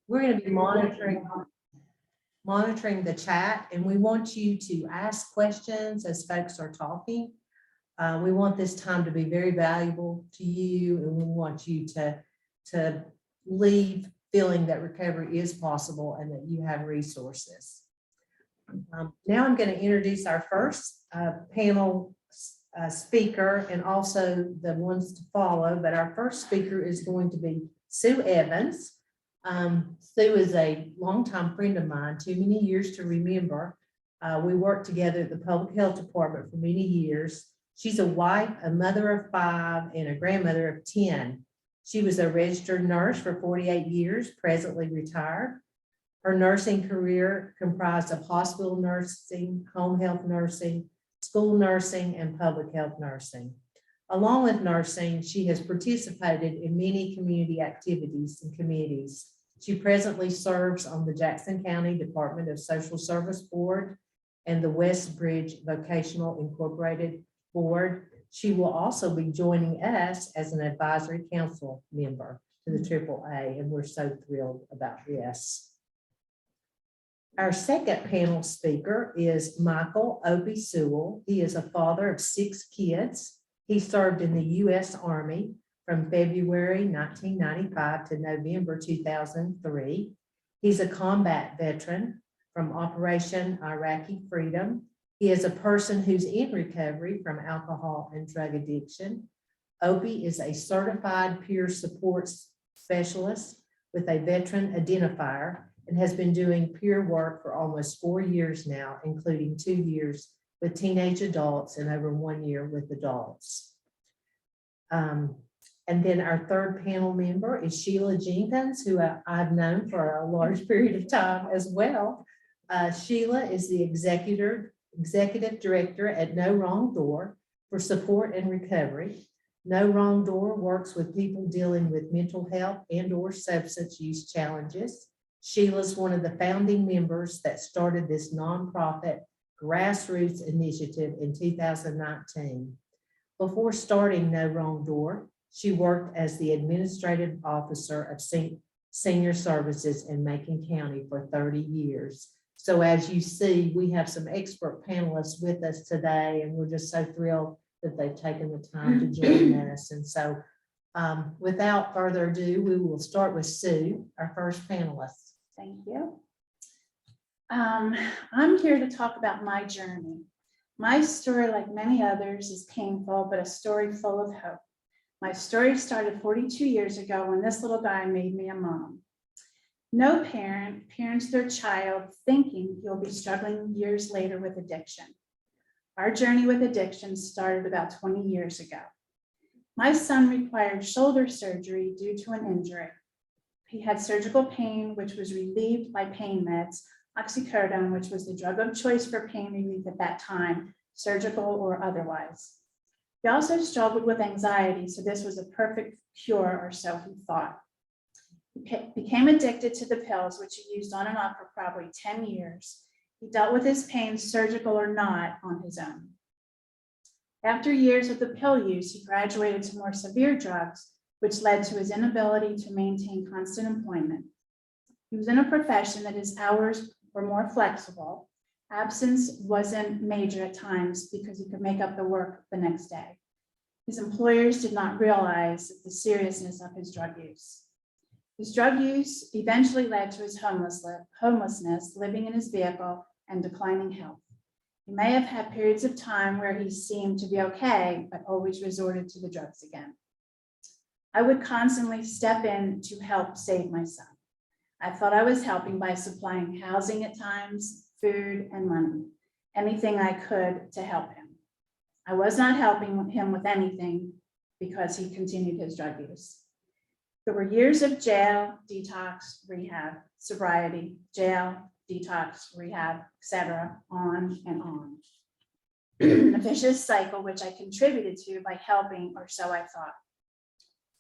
we're going to be monitoring the chat, and we want you to ask questions as folks are talking. We want this time to be very valuable to you, and we want you to leave feeling that recovery is possible and that you have resources. Now I'm going to introduce our first panel speaker and also the ones to follow, but our first speaker is going to be Sue Evans. Sue is a longtime friend of mine, too many years to remember. We worked together at the Public Health Department for many years. She's a wife, a mother of 5, and a grandmother of 10. She was a registered nurse for 48 years, presently retired. Her nursing career comprised of hospital nursing, home health nursing, school nursing, and public health nursing. Along with nursing, she has participated in many community activities and committees. She presently serves on the Jackson County Department of Social Service Board and the West Bridge Vocational Incorporated Board. She will also be joining us as an advisory council member to the AAA, and we're so thrilled about this. Our second panel speaker is Michael Opie Sewell. He is a father of 6 kids. He served in the U.S. Army from February 1995 to November 2003. He's a combat veteran from Operation Iraqi Freedom. He is a person who's in recovery from alcohol and drug addiction. Opie is a certified peer support specialist with a veteran identifier and has been doing peer work for almost 4 years now, including 2 years with teenage adults and over 1 year with adults. And then our third panel member is Sheila Jenkins, who I've known for a large period of time as well. Sheila is the executive director at No Wrong Door for support and recovery. No Wrong Door works with people dealing with mental health and/or substance use challenges. Sheila's one of the founding members that started this nonprofit grassroots initiative in 2019. Before starting No Wrong Door, she worked as the administrative officer of senior services in Macon County for 30 years. So as you see, we have some expert panelists with us today, and we're just so thrilled that they've taken the time to join us. And so without further ado, we will start with Sue, our first panelist. Thank you. I'm here to talk about my journey. My story, like many others, is painful, but a story full of hope. My story started 42 years ago when this little guy made me a mom. No parent parents their child thinking you'll be struggling years later with addiction. Our journey with addiction started about 20 years ago. My son required shoulder surgery due to an injury. He had surgical pain, which was relieved by pain meds, oxycodone, which was the drug of choice for pain relief at that time, surgical or otherwise. He also struggled with anxiety, so this was a perfect cure, or so he thought. He became addicted to the pills, which he used on and off for probably 10 years. He dealt with his pain, surgical or not, on his own. After years of the pill use, he graduated to more severe drugs, which led to his inability to maintain constant employment. He was in a profession that his hours were more flexible. Absence wasn't major at times because he could make up the work the next day. His employers did not realize the seriousness of his drug use. His drug use eventually led to his homelessness, living in his vehicle, and declining health. He may have had periods of time where he seemed to be okay, but always resorted to the drugs again. I would constantly step in to help save my son. I thought I was helping by supplying housing at times, food, and money, anything I could to help him. I was not helping him with anything because he continued his drug use. There were years of jail, detox, rehab, sobriety, jail, detox, rehab, etc., on and on. A vicious cycle which I contributed to by helping, or so I thought.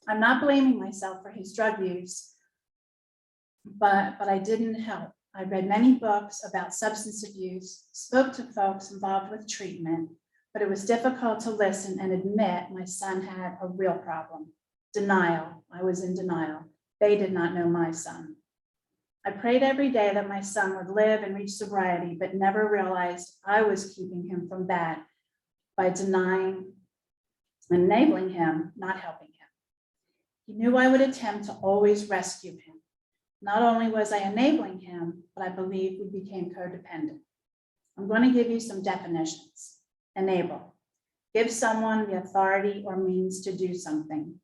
I'm not blaming myself for his drug use, but I didn't help. I read many books about substance abuse, spoke to folks involved with treatment, but it was difficult to listen and admit my son had a real problem. Denial. I was in denial. They did not know my son. I prayed every day that my son would live and reach sobriety, but never realized I was keeping him from that by denying and enabling him, not helping him. He knew I would attempt to always rescue him. Not only was I enabling him, but I believe we became codependent. I'm going to give you some definitions. Enable, give someone the authority or means to do something.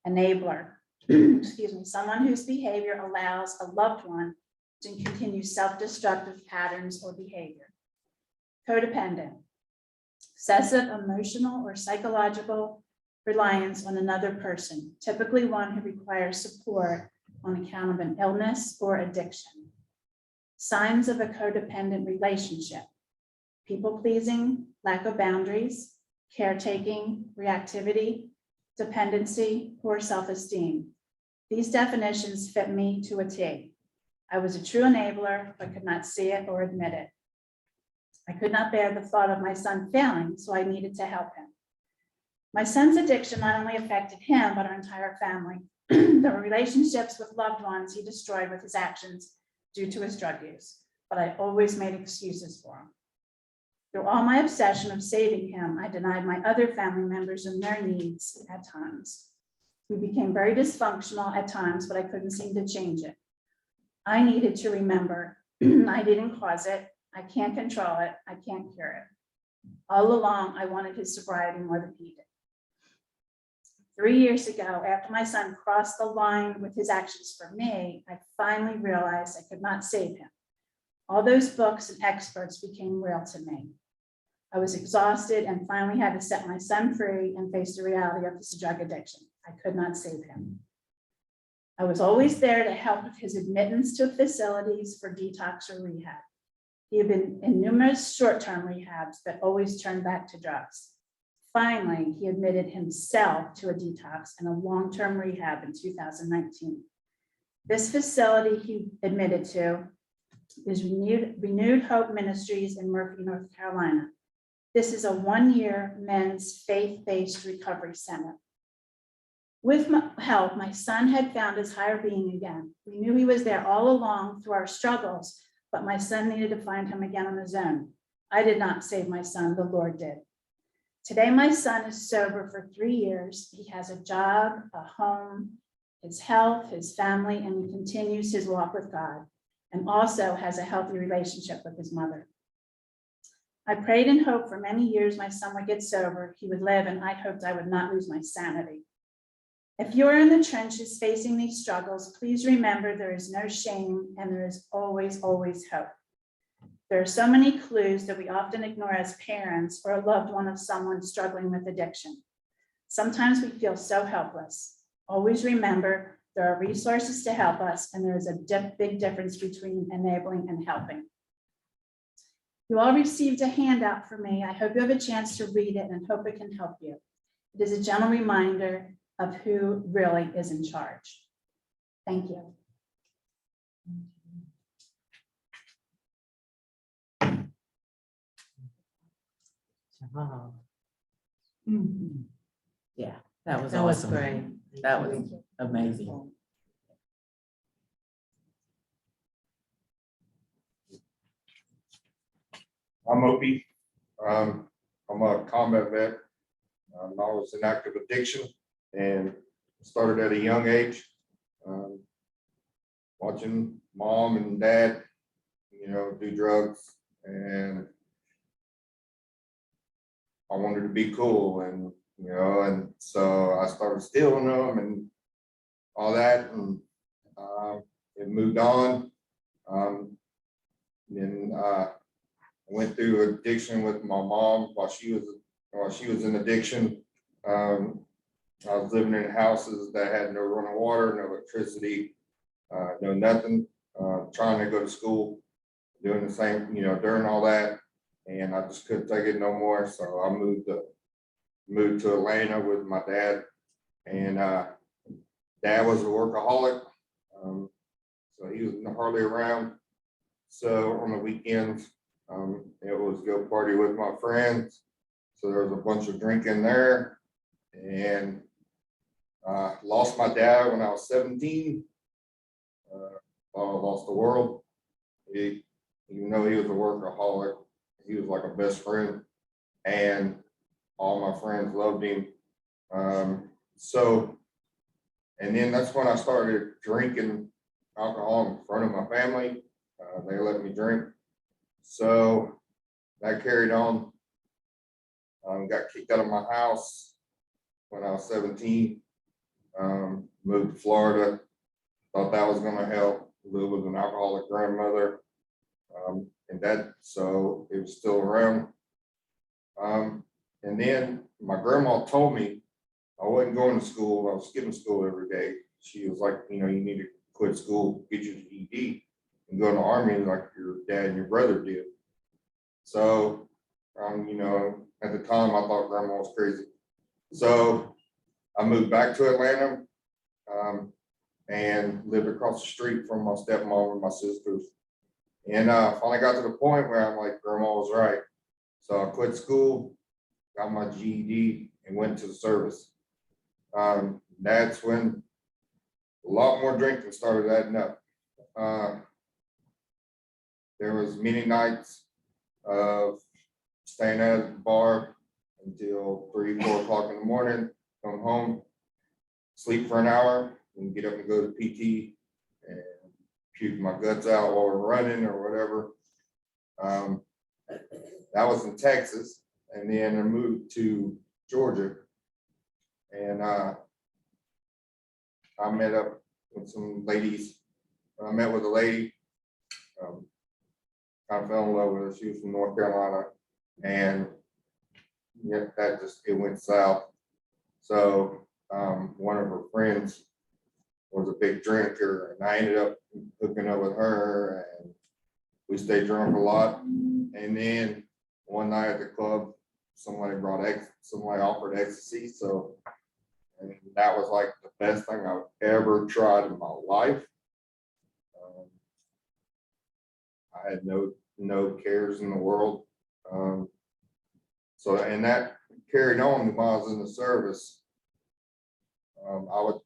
Enabler, excuse me, someone whose behavior allows a loved one to continue self-destructive patterns or behavior. Codependent, excessive emotional or psychological reliance on another person, typically one who requires support on account of an illness or addiction. Signs of a codependent relationship: people-pleasing, lack of boundaries, caretaking, reactivity, dependency, poor self-esteem. These definitions fit me to a T. I was a true enabler, but could not see it or admit it. I could not bear the thought of my son failing, so I needed to help him. My son's addiction not only affected him, but our entire family. The relationships with loved ones he destroyed with his actions due to his drug use, but I always made excuses for him. Through all my obsession of saving him, I denied my other family members and their needs at times. We became very dysfunctional at times, but I couldn't seem to change it. I needed to remember I didn't cause it, I can't control it, I can't cure it. All along, I wanted his sobriety more than he did. 3 years ago, after my son crossed the line with his actions for me, I finally realized I could not save him. All those books and experts became real to me. I was exhausted and finally had to set my son free and face the reality of his drug addiction. I could not save him. I was always there to help with his admittance to facilities for detox or rehab. He had been in numerous short-term rehabs that always turned back to drugs. Finally, he admitted himself to a detox and a long-term rehab in 2019. This facility he admitted to is Renewed Hope Ministries in Murphy, North Carolina. This is a one-year men's faith-based recovery center. With my help, my son had found his higher being again. We knew he was there all along through our struggles, but my son needed to find him again on his own. I did not save my son, the Lord did. Today, my son is sober for 3 years. He has a job, a home, his health, his family, and he continues his walk with God, and also has a healthy relationship with his mother. I prayed and hoped for many years my son would get sober, he would live, and I hoped I would not lose my sanity. If you're in the trenches facing these struggles, please remember there is no shame and there is always, always hope. There are so many clues that we often ignore as parents or a loved one of someone struggling with addiction. Sometimes we feel so helpless. Always remember there are resources to help us, and there is a big difference between enabling and helping. You all received a handout from me. I hope you have a chance to read it and hope it can help you. It is a gentle reminder of who really is in charge. Thank you. Wow. Yeah, that was That was awesome. great. That was amazing. I'm Opie. I'm a combat vet. I was in active addiction and started at a young age. Watching mom and dad, do drugs, and I wanted to be cool, and so I started stealing them and all that, and it moved on. Then I went through addiction with my mom while she was in addiction. I was living in houses that had no running water, no electricity, no nothing. Trying to go to school, doing the same, during all that, and I just couldn't take it no more. So I moved to Atlanta with my dad, and dad was a workaholic, so he was hardly around. So on the weekends, it was go party with my friends. So there was a bunch of drinking there, and lost my dad when I was 17. lost the world. Even though he was a workaholic, he was like a best friend, and all my friends loved him. So, and then that's when I started drinking alcohol in front of my family. They let me drink. So that carried on. Got kicked out of my house when I was 17. Moved to Florida. Thought that was going to help. Lived with an alcoholic grandmother. And that, so it was still around. And then my grandma told me I wasn't going to school. I was skipping school every day. She was like, you need to quit school, get your GED, and go in the Army like your dad and your brother did. So, at the time I thought grandma was crazy. So I moved back to Atlanta and lived across the street from my stepmom and my sisters. And finally got to the point where I'm like, grandma was right. So I quit school, got my GED, and went to the service. That's when a lot more drinking started adding up. There was many nights of staying at the bar until 3, 4 o'clock in the morning, come home, sleep for an hour, and get up and go to PT and puke my guts out while we're running or whatever. That was in Texas, and then I moved to Georgia, and I met up with some ladies. I met with a lady, kind of fell in love with her. She was from North Carolina, and yeah, it went south. So one of her friends was a big drinker, and I ended up hooking up with her, and we stayed drunk a lot. And then one night at the club, somebody offered ecstasy. So, and that was like the best thing I've ever tried in my life. I had no cares in the world. So, and that carried on while I was in the service. I would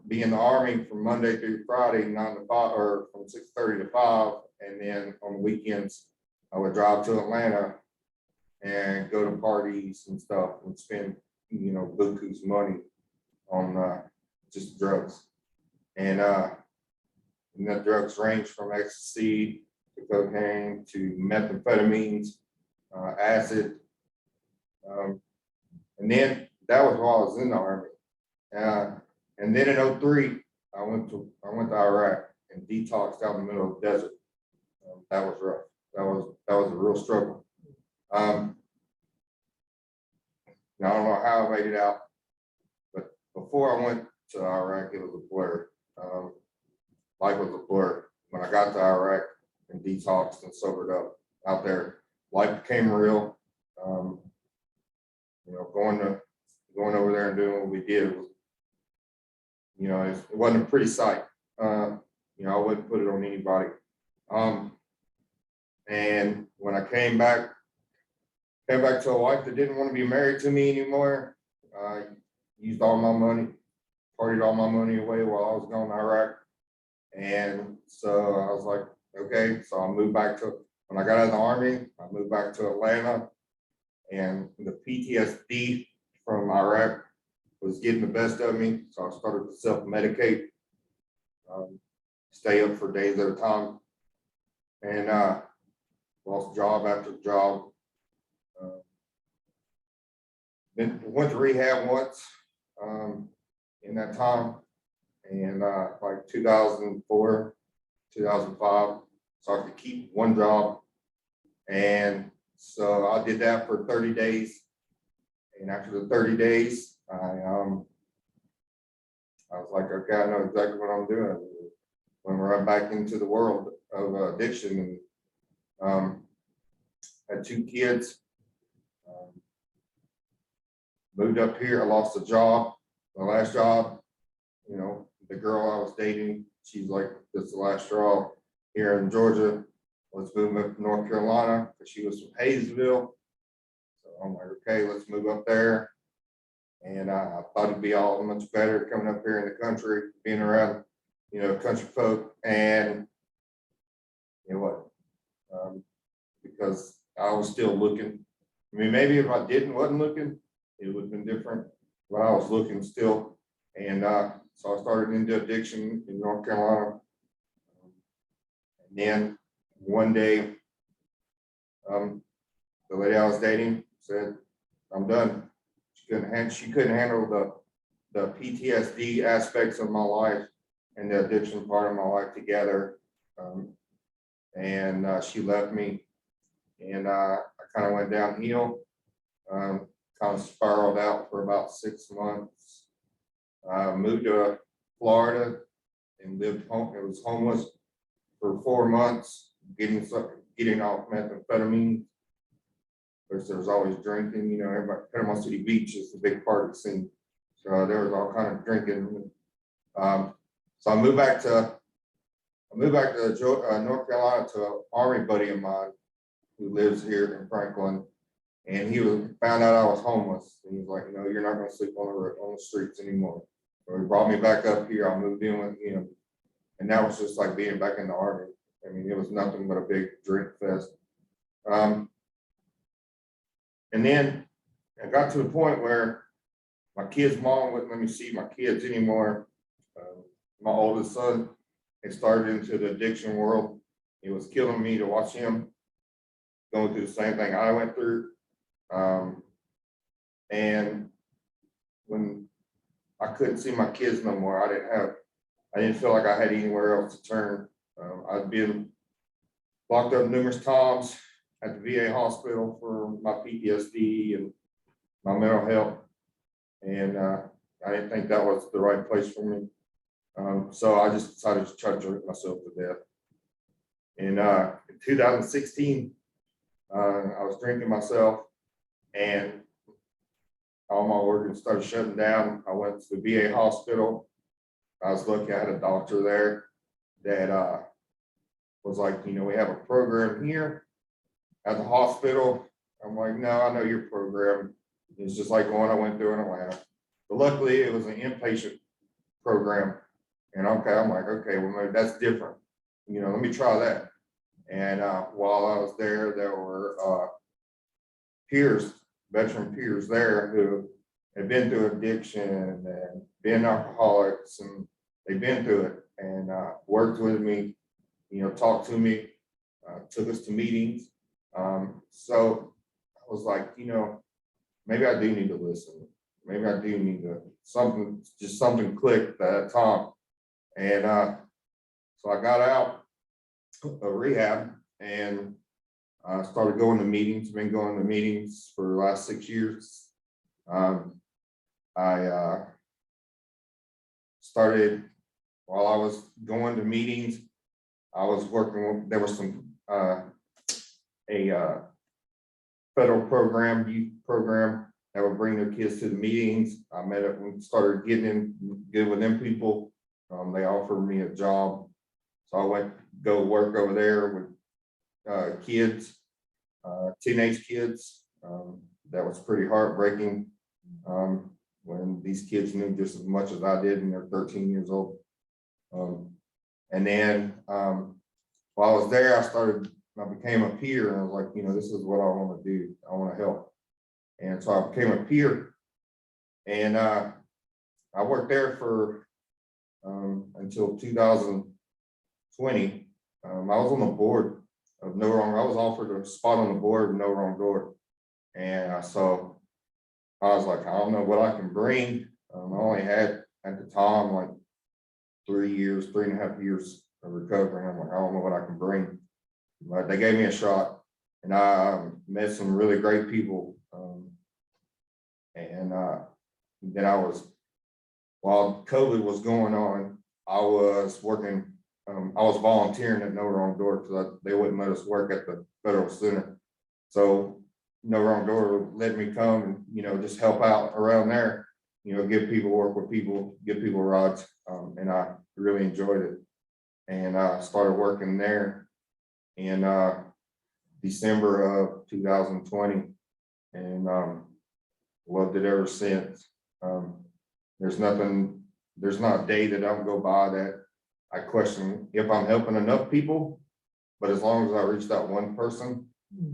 be in the Army from Monday through Friday, 9 to 5, or from 6:30 to 5. And then on the weekends, I would drive to Atlanta and go to parties and stuff and spend, buku's money on just drugs. And the drugs range from ecstasy to cocaine to methamphetamines, acid. And then that was while I was in the Army. And then in 2003, I went to Iraq and detoxed out in the middle of the desert. That was rough. That was a real struggle. Now, I don't know how I made it out, but before I went to Iraq, it was a blur. Life was a blur. When I got to Iraq and detoxed and sobered up out there, life became real. Going over there and doing what we did was, it wasn't a pretty sight. I wouldn't put it on anybody. And when I came back to a wife that didn't want to be married to me anymore. I used all my money, partied all my money away while I was going to Iraq. And so I was like, okay, so I moved back when I got out of the Army, I moved back to Atlanta, and the PTSD from Iraq was getting the best of me. So I started to self-medicate, stay up for days at a time, and lost job after job. Then went to rehab once in that time, and like 2004, 2005, so I could keep one job. And so I did that for 30 days. And after the 30 days, I was like, okay, I know exactly what I'm doing. When we're right back into the world of addiction, and had 2 kids. Moved up here, I lost a job. My last job, the girl I was dating, she's like, this is the last straw here in Georgia. Let's move up to North Carolina, because she was from Hayesville. So I'm like, okay, let's move up there. And I thought it'd be all much better coming up here in the country, being around you know, country folk, and you know what? Because I was still looking. I mean, maybe if I wasn't looking, it would have been different, but I was looking still. And so I started into addiction in North Carolina. And then one day, the lady I was dating said, I'm done. She couldn't handle the PTSD aspects of my life and the addiction part of my life together. And she left me, and I kind of went downhill, kind of spiraled out for about 6 months. Moved to Florida and lived home. It was homeless for 4 months, getting off methamphetamine. Because there was always drinking, you know, everybody, Panama City Beach is a big part of the scene. So there was all kind of drinking. So I moved back to North Carolina to an Army buddy of mine who lives here in Franklin. And he found out I was homeless. And he was like, no, you're not going to sleep on the streets anymore. So he brought me back up here. I moved in with him. And that was just like being back in the Army. I mean, it was nothing but a big drink fest. And then I got to the point where my kid's mom wouldn't let me see my kids anymore. My oldest son had started into the addiction world. It was killing me to watch him going through the same thing I went through. And when I couldn't see my kids no more, I didn't feel like I had anywhere else to turn. I'd been locked up numerous times at the VA hospital for my PTSD and my mental health. And I didn't think that was the right place for me. So I just decided to try to drink myself to death. In 2016, I was drinking myself, and all my organs started shutting down. I went to the VA hospital. I was lucky I had a doctor there that was like, you know, we have a program here at the hospital. I'm like, no, I know your program. It's just like one I went through in Atlanta. But luckily it was an inpatient program. And okay, I'm like, okay, well, maybe that's different. You know, let me try that. And while I was there, there were peers, veteran peers there who had been through addiction and been alcoholics, and they've been through it, and worked with me, you know, talked to me, took us to meetings. So I was like, you know, maybe I do need to listen. Maybe I do need to something clicked at that time. And so I got out of rehab and started going to meetings. Been going to meetings for the last 6 years. I started while I was going to meetings. I was working. There was some a federal program, youth program, that would bring their kids to the meetings. I met up and started getting in good with them people. They offered me a job, so I went go work over there with kids, teenage kids. That was pretty heartbreaking when these kids knew just as much as I did, and they're 13 years old. And then while I was there, I became a peer, and I was like, you know, this is what I want to do. I want to help. And so I became a peer, and I worked there for until 2020. I was on the board of No Wrong. I was offered a spot on the board of No Wrong Door. And so I was like, I don't know what I can bring. I only had at the time like 3.5 years of recovery. I'm like, I don't know what I can bring. But they gave me a shot, and I met some really great people. And then while COVID was going on, I was working, I was volunteering at No Wrong Door because they wouldn't let us work at the federal center. So No Wrong Door let me come and, you know, just help out around there, you know, give people, work with people, give people rides. And I really enjoyed it. And I started working there in December of 2020, and loved it ever since. There's not a day that I don't go by that I question if I'm helping enough people, but as long as I reach that one person,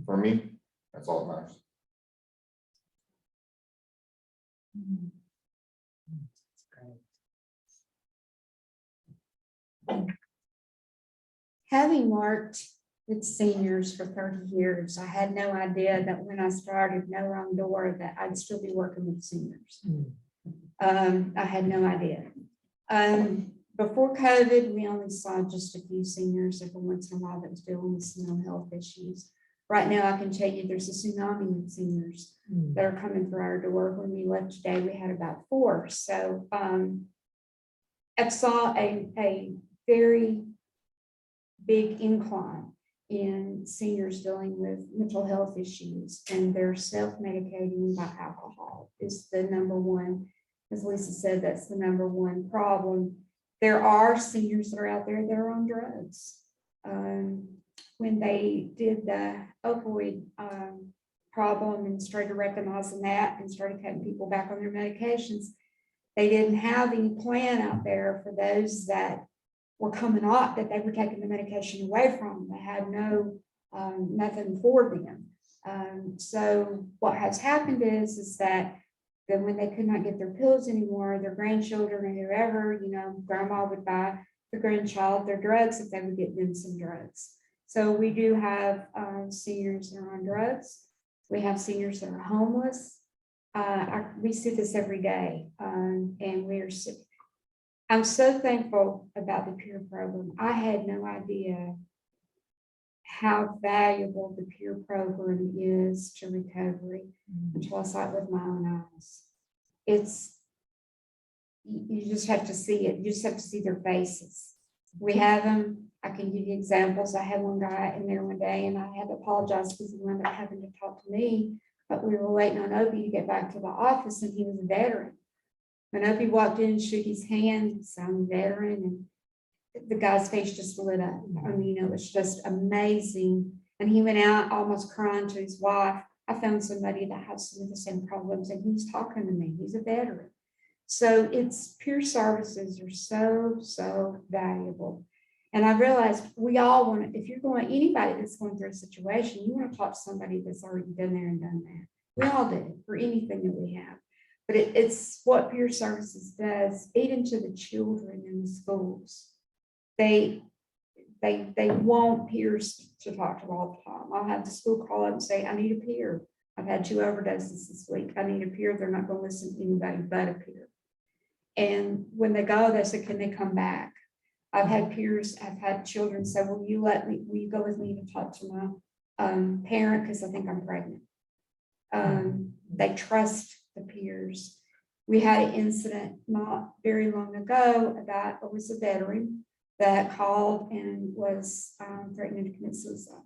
for me, that's all that matters. Having worked with seniors for 30 years, I had no idea that when I started No Wrong Door, that I'd still be working with seniors. I had no idea. Before COVID, we only saw just a few seniors every once in a while that was dealing with some mental health issues. Right now, I can tell you there's a tsunami of seniors that are coming through our door. When we left today, we had about 4. So I saw a very big incline in seniors dealing with mental health issues, and they're self-medicating by alcohol is the number one. As Lisa said, that's the number one problem. There are seniors that are out there that are on drugs. When they did the opioid problem and started recognizing that and started cutting people back on their medications, they didn't have any plan out there for those that were coming off, that they were taking the medication away from. They had no nothing for them. So what has happened is that when they could not get their pills anymore, their grandchildren or whoever, grandma would buy the grandchild their drugs if they would get them some drugs. So we do have seniors that are on drugs. We have seniors that are homeless. We see this every day, and I'm so thankful about the peer program. I had no idea how valuable the peer program is to recovery until I saw it with my own eyes. You just have to see it. You just have to see their faces. We have them. I can give you examples. I had one guy in there one day, and I had to apologize because he wound up having to talk to me, but we were waiting on Opie to get back to the office, and he was a veteran. When Opie walked in and shook his hand, so I'm a veteran, and the guy's face just lit up. I mean, it was just amazing. And he went out almost crying to his wife. I found somebody that has some of the same problems, and he's talking to me. He's a veteran. So it's peer services are so valuable. And I realized we all want to, if you're going, anybody that's going through a situation, you want to talk to somebody that's already been there and done that. We all do for anything that we have. But it's what peer services does, even to the children in the schools. They want peers to talk to all the time. I'll have the school call up and say, I need a peer. I've had 2 overdoses this week. I need a peer. They're not going to listen to anybody but a peer. And when they go, they say, can they come back? I've had peers, I've had children say, will you go with me to talk to my parent because I think I'm pregnant. They trust the peers. We had an incident not very long ago about it was a veteran that called and was threatening to commit suicide.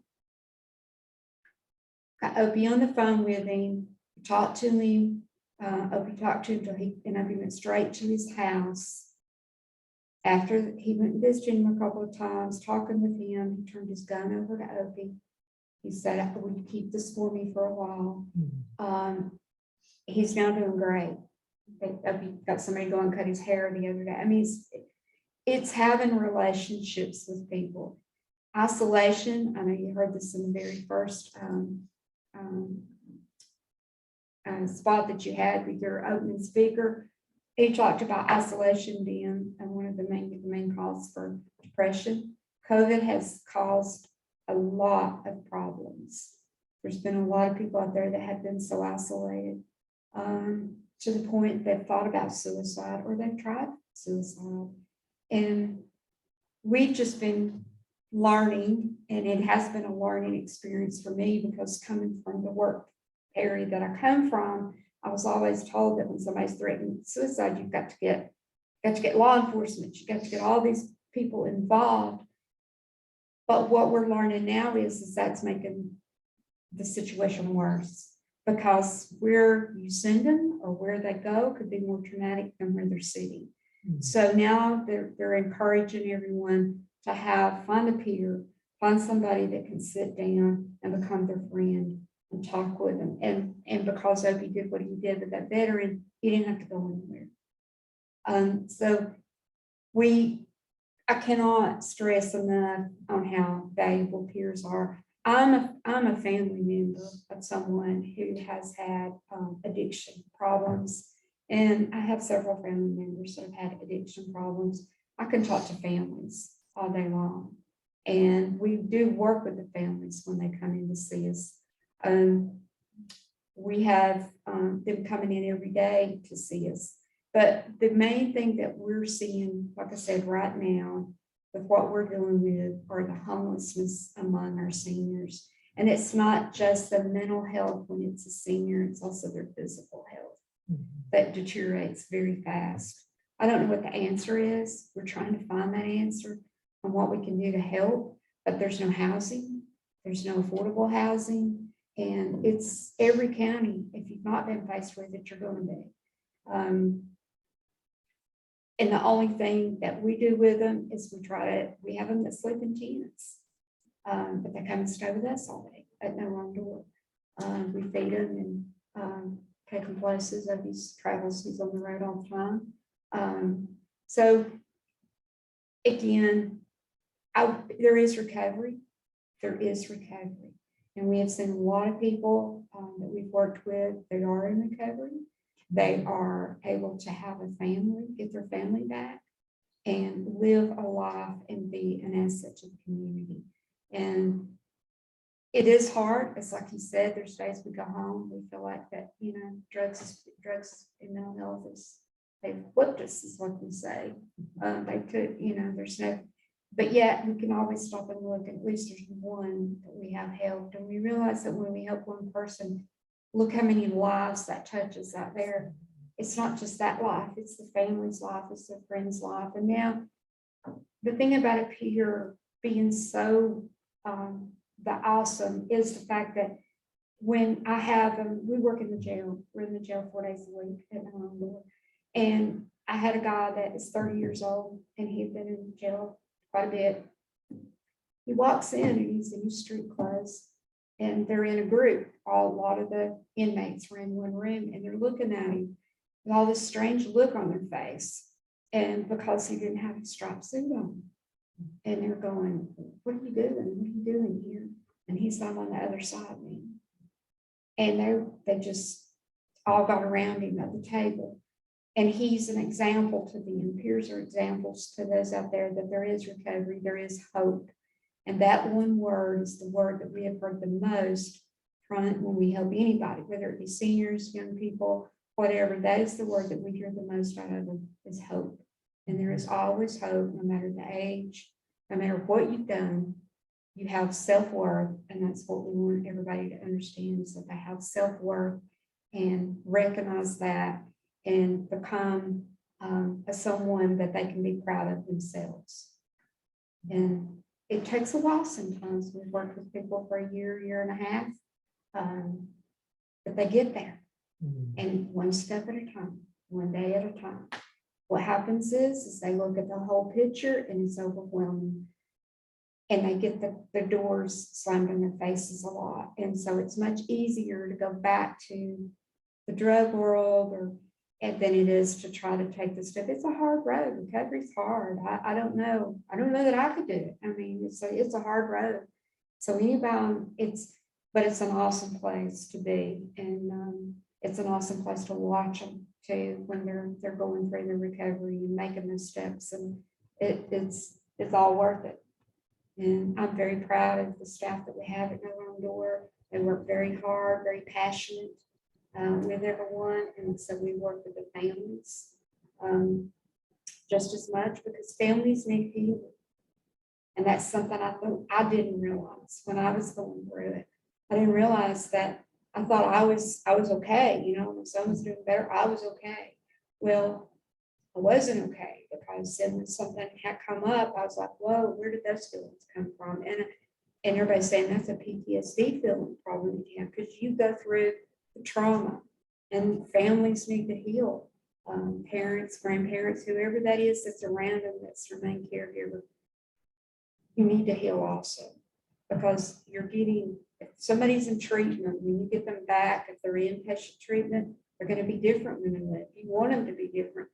Got Opie on the phone with him, talked to him. Opie talked to him and Opie went straight to his house. After he went and visited him a couple of times, talking with him, he turned his gun over to Opie. He said, would you keep this for me for a while? He's now doing great. Opie got somebody go and cut his hair the other day. I mean, it's having relationships with people. Isolation, I know you heard this in the very first spot that you had with your opening speaker. He talked about isolation being one of the main causes for depression. COVID has caused a lot of problems. There's been a lot of people out there that have been so isolated to the point they've thought about suicide or they've tried suicide. And we've just been learning, and it has been a learning experience for me because coming from the work area that I come from, I was always told that when somebody's threatening suicide, you've got to get law enforcement, you've got to get all these people involved. But what we're learning now is that's making the situation worse because where you send them or where they go could be more traumatic than where they're sitting. So now they're encouraging everyone to find a peer, find somebody that can sit down and become their friend and talk with them. And because Opie did what he did with that veteran, he didn't have to go anywhere. So we I cannot stress enough on how valuable peers are. I'm a family member of someone who has had addiction problems. And I have several family members that have had addiction problems. I can talk to families all day long. And we do work with the families when they come in to see us. We have them coming in every day to see us. But the main thing that we're seeing, like I said, right now, with what we're dealing with are the homelessness among our seniors. And it's not just the mental health when it's a senior, it's also their physical health that deteriorates very fast. I don't know what the answer is. We're trying to find that answer on what we can do to help, but there's no housing, there's no affordable housing, and it's every county, if you've not been faced with it, you're going to be. And the only thing that we do with them is we have them that sleep in tents, but they come and stay with us all day at no wrong door. We feed them and take them places. He's on the road all the time. So again, there is recovery. And we have seen a lot of people that we've worked with that are in recovery. They are able to have a family, get their family back, and live a life and be an asset to the community. And it is hard. It's like you said, there's days we go home, we feel like that, drugs and mental health they've whipped us, is what we say. They could, there's no, but yet we can always stop and look, at least there's one that we have helped. And we realize that when we help one person, look how many lives that touches out there. It's not just that life, it's the family's life, it's the friend's life. And now the thing about a peer being so the awesome is the fact that when I have them, we work in the jail, we're in the jail 4 days a week at my own door. And I had a guy that is 30 years old and he'd been in jail quite a bit. He walks in and he's in his street clothes. And they're in a group. A lot of the inmates were in one room and they're looking at him with all this strange look on their face. And because he didn't have a striped suit on. And they're going, what are you doing? What are you doing here? And he's not on the other side, man. And they just all got around him at the table. And he's an example to them. Peers are examples to those out there that there is recovery, there is hope. And that one word is the word that we have heard the most from when we help anybody, whether it be seniors, young people, whatever. That is the word that we hear the most out of them is hope. And there is always hope, no matter the age, no matter what you've done, you have self-worth. And that's what we want everybody to understand, is that they have self-worth and recognize that and become someone that they can be proud of themselves. And it takes a while sometimes. We've worked with people for a year and a half, but they get there. And one step at a time, one day at a time. What happens is they look at the whole picture and it's overwhelming. And they get the doors slammed in their faces a lot. And so it's much easier to go back to the drug world than it is to try to take this step. It's a hard road. Recovery's hard. I don't know. I don't know that I could do it. I mean, it's a hard road. So anybody, but it's an awesome place to be. And it's an awesome place to watch them too when they're going through the recovery and making those steps. And it's all worth it. And I'm very proud of the staff that we have at No Wrong Door. They work very hard, very passionate with everyone. And so we work with the families just as much, because families need healing. And that's something I didn't realize when I was going through it. I didn't realize that. I thought I was okay, my son was doing better, I was okay. Well, I wasn't okay, because then when something had come up, I was like, whoa, where did those feelings come from? And everybody's saying that's a PTSD feeling problem again, because you go through the trauma, and families need to heal. Parents, grandparents, whoever that is that's around them, that's their main caregiver, you need to heal also, because you're getting, if somebody's in treatment, when you get them back, if they're inpatient treatment, they're going to be different when they live. You want them to be different,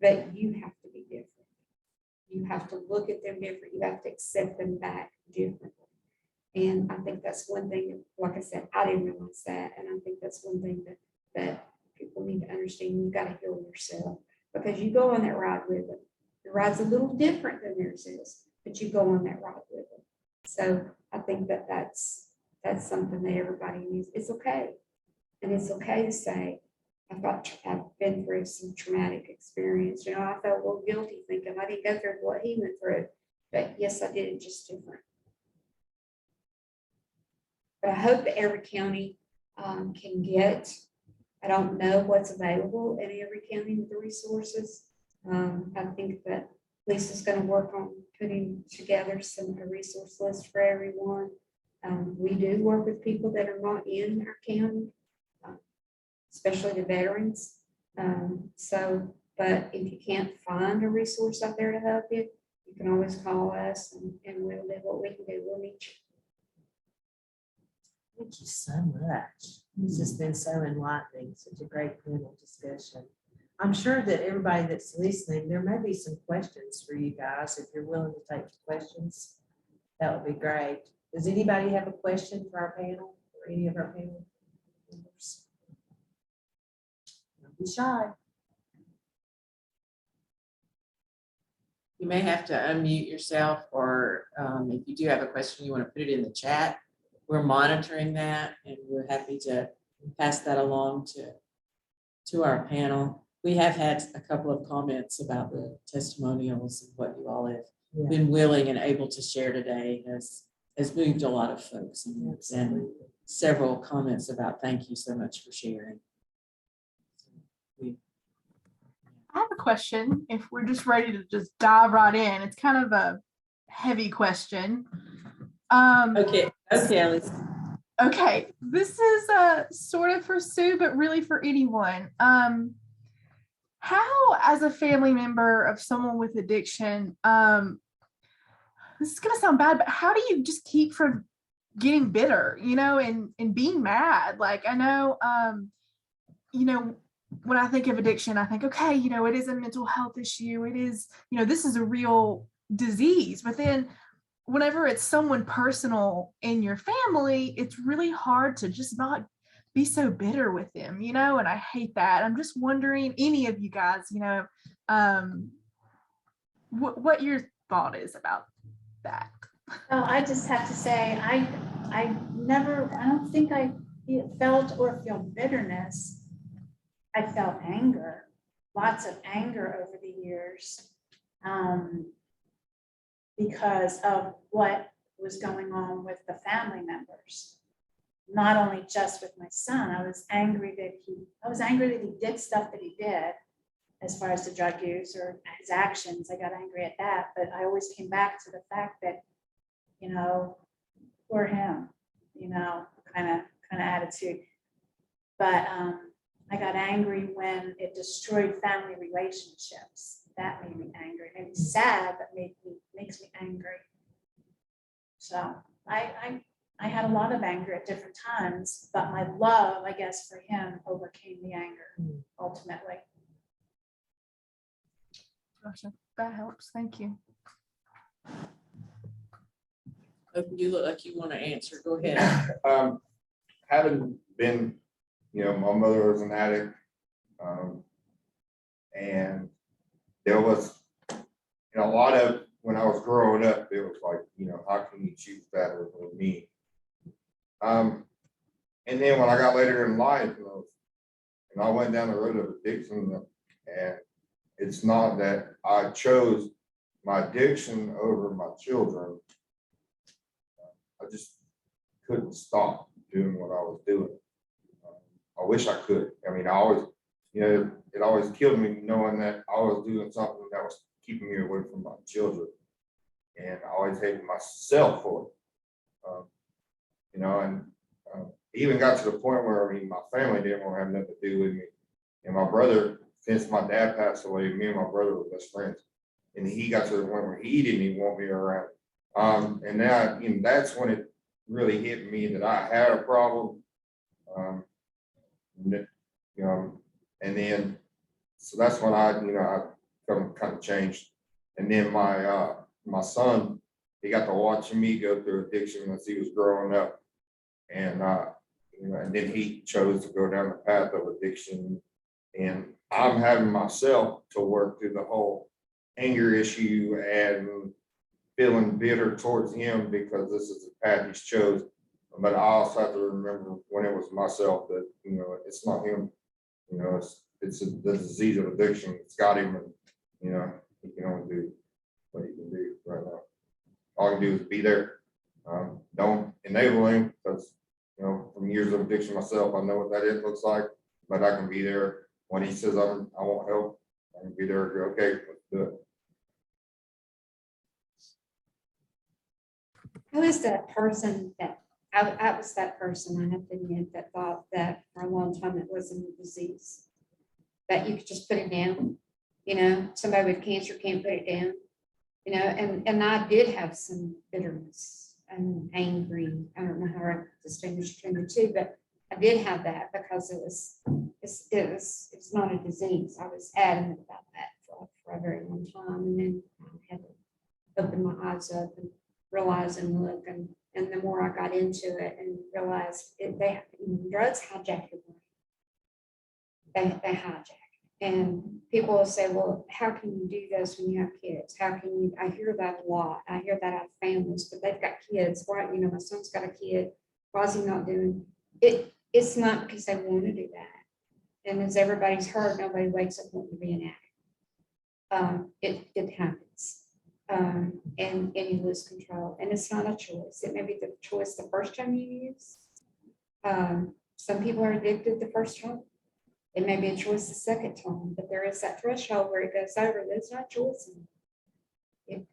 but you have to be different. You have to look at them different. You have to accept them back differently. And I think that's one thing, like I said, I didn't realize that. And I think that's one thing that people need to understand. You got to heal yourself because you go on that ride with them. The ride's a little different than theirs is, but you go on that ride with them. So I think that's something that everybody needs. It's okay. And it's okay to say, I've been through some traumatic experience. You know, I felt a little guilty thinking I didn't go through what he went through. But yes, I did it just different. But I hope that every county can get, I don't know what's available in every county with the resources. I think that Lisa's going to work on putting together a resource list for everyone. We do work with people that are not in our county, especially the veterans. But if you can't find a resource out there to help you, you can always call us and we'll do what we can do. We'll meet you. Thank you so much. It's just been so enlightening, such a great panel discussion. I'm sure that everybody that's listening, there may be some questions for you guys. If you're willing to take the questions, that would be great. Does anybody have a question for our panel or any of our panel members? Don't be shy. You may have to unmute yourself, or if you do have a question, you want to put it in the chat. We're monitoring that and we're happy to pass that along to our panel. We have had a couple of comments about the testimonials and what you all have been willing and able to share today has moved a lot of folks. And several comments about thank you so much for sharing. I have a question. If we're just ready to just dive right in, it's kind of a heavy question. Okay, Alice. Okay, this is sort of for Sue, but really for anyone. How, as a family member of someone with addiction, this is gonna sound bad, but how do you just keep from getting bitter, and being mad? Like, I know, when I think of addiction, I think, okay, it is a mental health issue. It is, this is a real disease. But then whenever it's someone personal in your family, it's really hard to just not be so bitter with them, and I hate that. I'm just wondering, any of you guys, what your thought is about that. Oh, I just have to say, I don't think I felt or feel bitterness. I felt anger, lots of anger over the years, because of what was going on with the family members. Not only just with my son, I was angry that he did stuff that he did as far as the drug use or his actions. I got angry at that, but I always came back to the fact that, for him, kind of attitude. But I got angry when it destroyed family relationships. That made me angry. It made me sad, but makes me angry. So I had a lot of anger at different times, but my love, I guess, for him overcame the anger ultimately. Gotcha. That helps. Thank you. You look like you want to answer. Go ahead. Having been, my mother was an addict, and there was, a lot of, when I was growing up, it was like, how can you choose that over me? And then when I got later in life, and I went down the road of addiction, and it's not that I chose my addiction over my children. I just couldn't stop doing what I was doing. I wish I could. I always, it always killed me knowing that I was doing something that was keeping me away from my children. And I always hated myself for it. And even got to the point where, my family didn't want to have nothing to do with me. And my brother, since my dad passed away, me and my brother were best friends. And he got to the point where he didn't even want me around. And now, that's when it really hit me that I had a problem. And then, so that's when I kind of changed. And then my son, he got to watching me go through addiction as he was growing up. And, and then he chose to go down the path of addiction. And I'm having myself to work through the whole anger issue and feeling bitter towards him because this is the path he's chose. But I also have to remember when it was myself that, it's not him. It's the disease of addiction. It's got him, and, he can only do what he can do right now. All I can do is be there. Don't enable him because, from years of addiction myself, I know what that looks like, but I can be there when he says I won't help. I can be there and go, okay, let's do it. I was that person that, I was that person, I have to admit, that thought that for a long time it wasn't a disease. That you could just put it down, somebody with cancer can't put it down, and I did have some bitterness and angry. I don't know how I distinguish between the two, but I did have that because it's not a disease. I was adamant about that for a very long time, and then I had to open my eyes up and realize and look, and the more I got into it and realized drugs hijack your brain. They hijack. And people will say, well, how can you do this when you have kids? How can you? I hear that a lot. I hear that out of families, but they've got kids. Why, my son's got a kid. Why is he not doing it? It's not because they want to do that. And as everybody's heard, nobody wakes up wanting to be an addict. It happens. And you lose control. And it's not a choice. It may be the choice the first time you use. Some people are addicted the first time. It may be a choice the second time, but there is that threshold where it goes over. There's no choice. It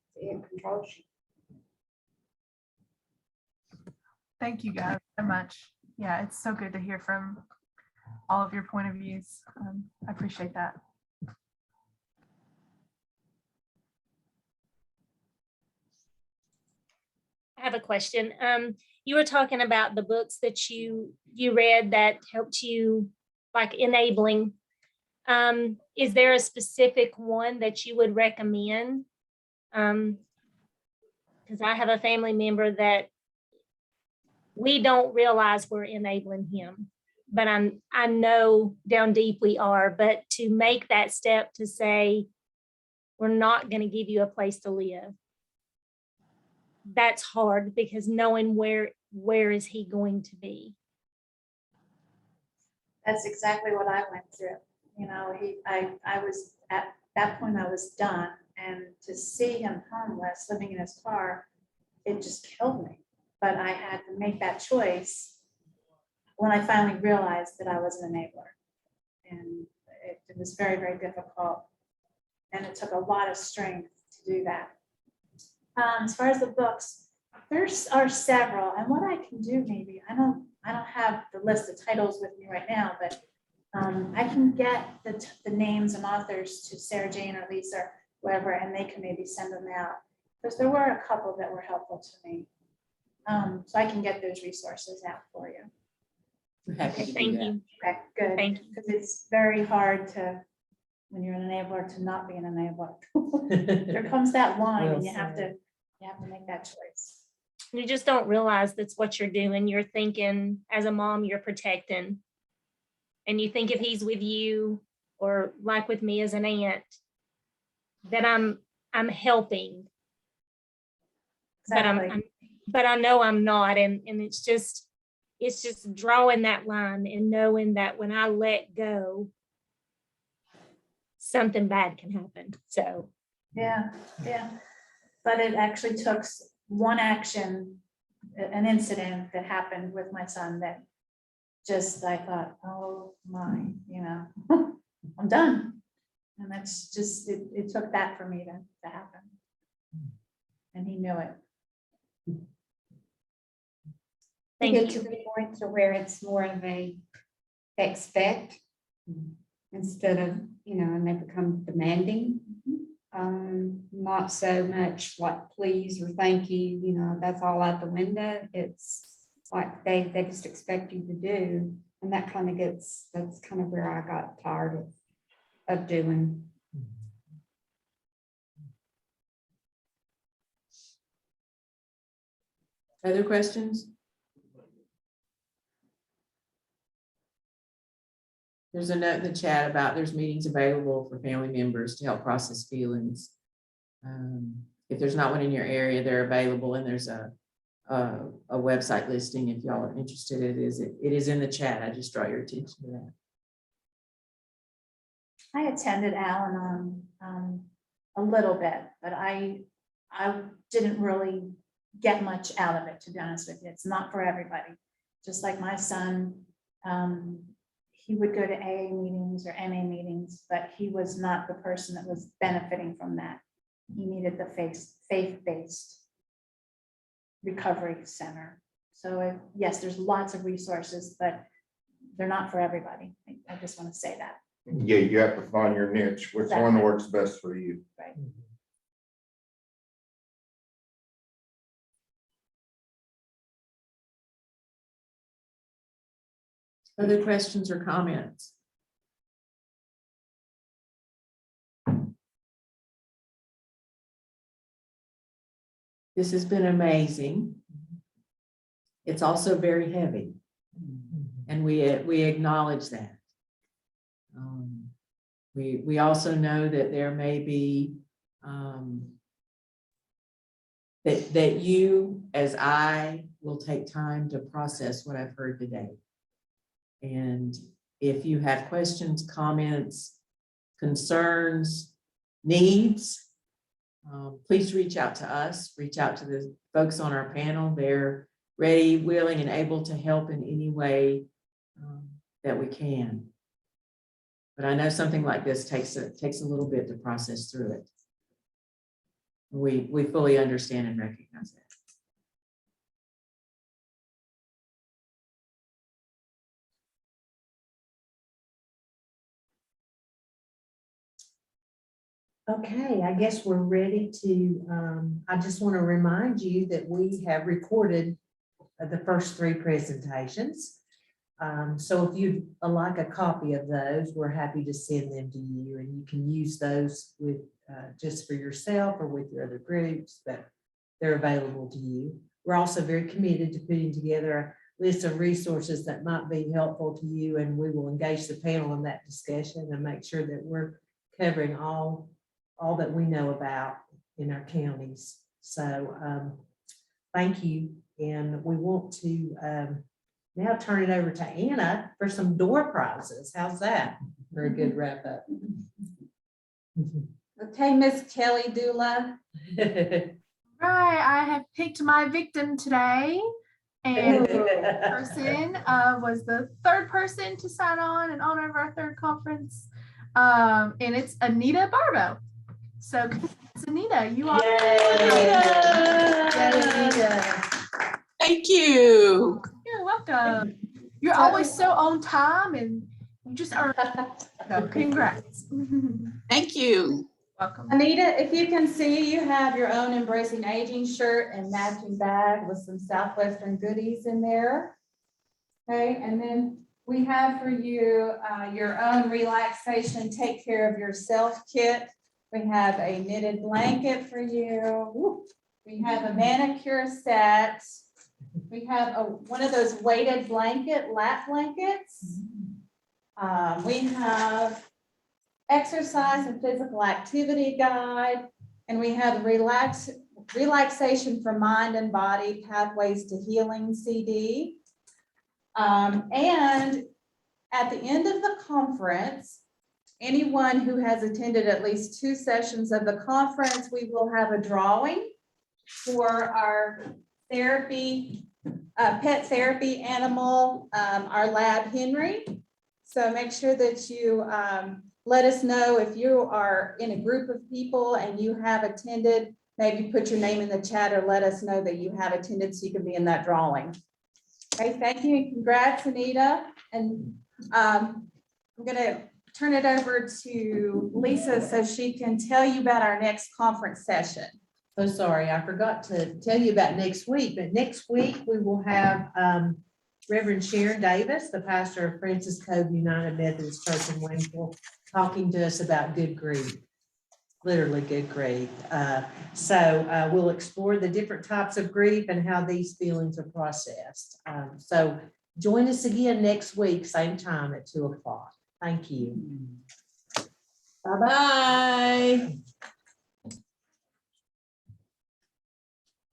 controls you. Thank you guys so much. Yeah, it's so good to hear from all of your point of views. I appreciate that. I have a question. You were talking about the books that you read that helped you, like enabling. Is there a specific one that you would recommend? Because I have a family member that we don't realize we're enabling him, but I know down deep we are. But to make that step to say, we're not going to give you a place to live, that's hard because knowing where is he going to be? That's exactly what I went through. I was at that point, I was done. And to see him homeless, living in his car, it just killed me. But I had to make that choice when I finally realized that I was an enabler. And it was very, very difficult. And it took a lot of strength to do that. As far as the books, there are several. And what I can do, maybe, I don't have the list of titles with me right now, but I can get the names and authors to Sarah Jane or Lisa or whoever, and they can maybe send them out. Because there were a couple that were helpful to me. So I can get those resources out for you. We're happy to do Thank that. you. Okay, good. Thank you. Because it's very hard to, when you're an enabler, to not be an enabler. There comes that line, and you have to make that choice. You just don't realize that's what you're doing. You're thinking, as a mom, you're protecting. And you think if he's with you, or like with me as an aunt, that I'm helping. Exactly. But I know I'm not. And it's just drawing that line and knowing that when I let go, something bad can happen. So Yeah. But it actually took one action, an incident that happened with my son that just, I thought, oh my, I'm done. And that's just, it took that for me to happen. And he knew it. To thank get you. to the point to where it's more of a expect instead of, and they become demanding. Not so much like please or thank you, that's all out the window. It's like they just expect you to do. And that kind of that's kind of where I got tired of doing. Other questions? There's a note in the chat about there's meetings available for family members to help process feelings. If there's not one in your area, they're available, and there's a website listing if y'all are interested. It is in the chat. I just draw your attention to that. I attended Al-Anon a little bit, but I didn't really get much out of it, to be honest with you. It's not for everybody. Just like my son, he would go to AA meetings or MA meetings, but he was not the person that was benefiting from that. He needed the faith-based recovery center. So yes, there's lots of resources, but they're not for everybody. I just want to say that. Yeah, you have to find your niche, which one works best for you. Right. Other questions or comments? This has been amazing. It's also very heavy, and we acknowledge that. We also know that there may be that you, as I, will take time to process what I've heard today. And if you have questions, comments, concerns, needs, please reach out to us, reach out to the folks on our panel. They're ready, willing, and able to help in any way that we can. But I know something like this takes a little bit to process through it. We fully understand and recognize that. Okay, I guess we're ready to, I just want to remind you that we have recorded the first 3 presentations. So if you'd like a copy of those, we're happy to send them to you, and you can use those with just for yourself or with your other groups, but they're available to you. We're also very committed to putting together a list of resources that might be helpful to you, and we will engage the panel in that discussion and make sure that we're covering all that we know about in our counties. So thank you. And we want to now turn it over to Anna for some door prizes. How's that for a good wrap up? Okay, Miss Kelly Dula. Right, I have picked my victim today, and the person was the 3rd person to sign on in honor of our 3rd conference, and it's Anita Barbo. So, Anita, you are. Thank you. You're welcome. You're always so on time, and you just are. So, congrats. Thank you. Welcome. Anita, if you can see, you have your own Embracing Aging shirt and matching bag with some Southwestern goodies in there. Okay, and then we have for you your own relaxation, take care of yourself kit. We have a knitted blanket for you. We have a manicure set. We have one of those weighted lap blankets. We have exercise and physical activity guide, and we have relaxation for mind and body, pathways to healing CD. And at the end of the conference, anyone who has attended at least 2 sessions of the conference, we will have a drawing for our therapy, pet therapy animal, our lab Henry. So make sure that you let us know if you are in a group of people and you have attended. Maybe put your name in the chat or let us know that you have attended so you can be in that drawing. Okay, thank you and congrats, Anita. And I'm gonna turn it over to Lisa so she can tell you about our next conference session. So sorry, I forgot to tell you about next week, but next week we will have Reverend Sharon Davis, the pastor of Francis Cove United Methodist Church in Waynesville, talking to us about good grief. literally good grief. So we'll explore the different types of grief and how these feelings are processed. So join us again next week, same time at 2:00. Thank you. Bye-bye.